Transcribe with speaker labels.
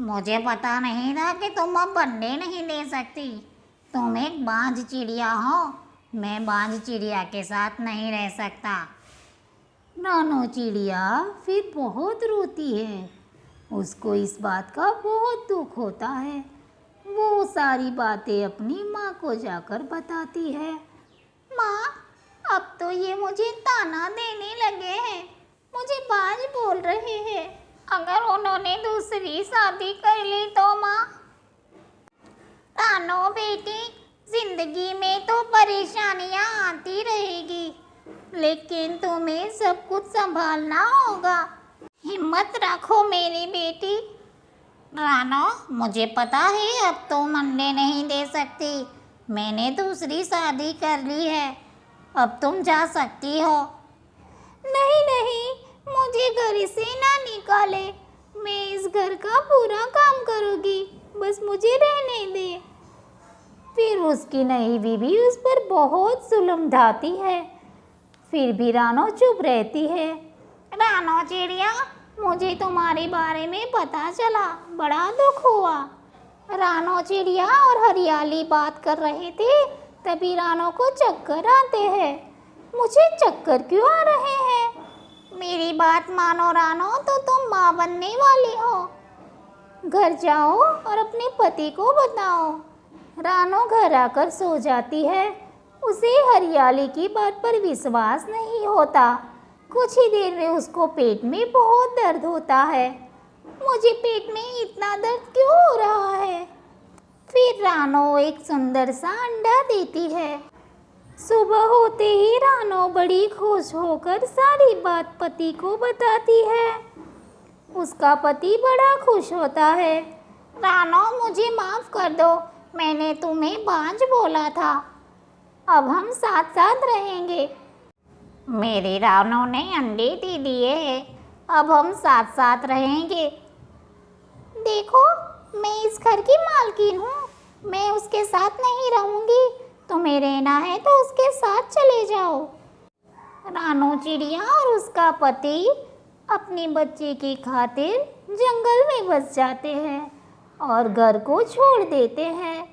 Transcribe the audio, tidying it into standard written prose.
Speaker 1: मुझे पता नहीं था कि तुम अब अंडे नहीं दे सकती। तुम एक बांझ चिड़िया हो। मैं बांझ चिड़िया के साथ नहीं रह सकता।
Speaker 2: नानो चिड़िया फिर बहुत रोती है। उसको इस बात का बहुत दुख होता है। वो सारी बातें अपनी माँ को जाकर बताती है।
Speaker 1: माँ, अब तो ये मुझे ताना देने लगे हैं। मुझे बांझ बोल रहे हैं। अगर उन्होंने दूसरी शादी कर ली तो माँ? तानो बेटी, जिंदगी में तो परेशानियाँ आती रहेगी, लेकिन तुम्हें सब कुछ संभालना होगा। हिम्मत रखो मेरी बेटी। रानो, मुझे पता है अब तुम अंडे नहीं दे सकती। मैंने दूसरी शादी कर ली है। अब तुम जा सकती हो।
Speaker 2: नहीं नहीं, मुझे घर से ना निकाले। मैं इस घर का पूरा काम करूँगी, बस मुझे रहने दे। फिर उसकी नई बीवी उस पर बहुत जुल्म ढाती है। फिर भी रानो चुप रहती है।
Speaker 1: रानो चिड़िया, मुझे तुम्हारे बारे में पता चला, बड़ा दुख हुआ। रानो चिड़िया और हरियाली बात कर रहे थे, तभी रानो को चक्कर आते हैं।
Speaker 2: मुझे चक्कर क्यों आ रहे हैं?
Speaker 1: मेरी बात मानो रानो, तो तुम माँ बनने वाली हो।
Speaker 2: घर जाओ और अपने पति को बताओ। रानो घर आकर सो जाती है। उसे हरियाली की बात पर विश्वास नहीं होता। कुछ ही देर में उसको पेट में बहुत दर्द होता है।
Speaker 1: मुझे पेट में इतना दर्द क्यों हो रहा है?
Speaker 2: फिर रानो एक सुंदर सा अंडा देती है। सुबह होते ही रानो बड़ी खुश होकर सारी बात पति को बताती है। उसका पति बड़ा खुश होता है।
Speaker 1: रानो, मुझे माफ़ कर दो, मैंने तुम्हें बांझ बोला था।
Speaker 2: अब हम साथ साथ रहेंगे।
Speaker 1: मेरी रानो ने अंडे दे दिए हैं। अब हम साथ साथ रहेंगे। देखो, मैं इस घर की मालकिन हूँ। मैं उसके साथ नहीं रहूँगी। तुम्हें रहना है तो उसके साथ चले जाओ।
Speaker 2: रानो चिड़िया और उसका पति अपने बच्चे की खातिर जंगल में बस जाते हैं और घर को छोड़ देते हैं।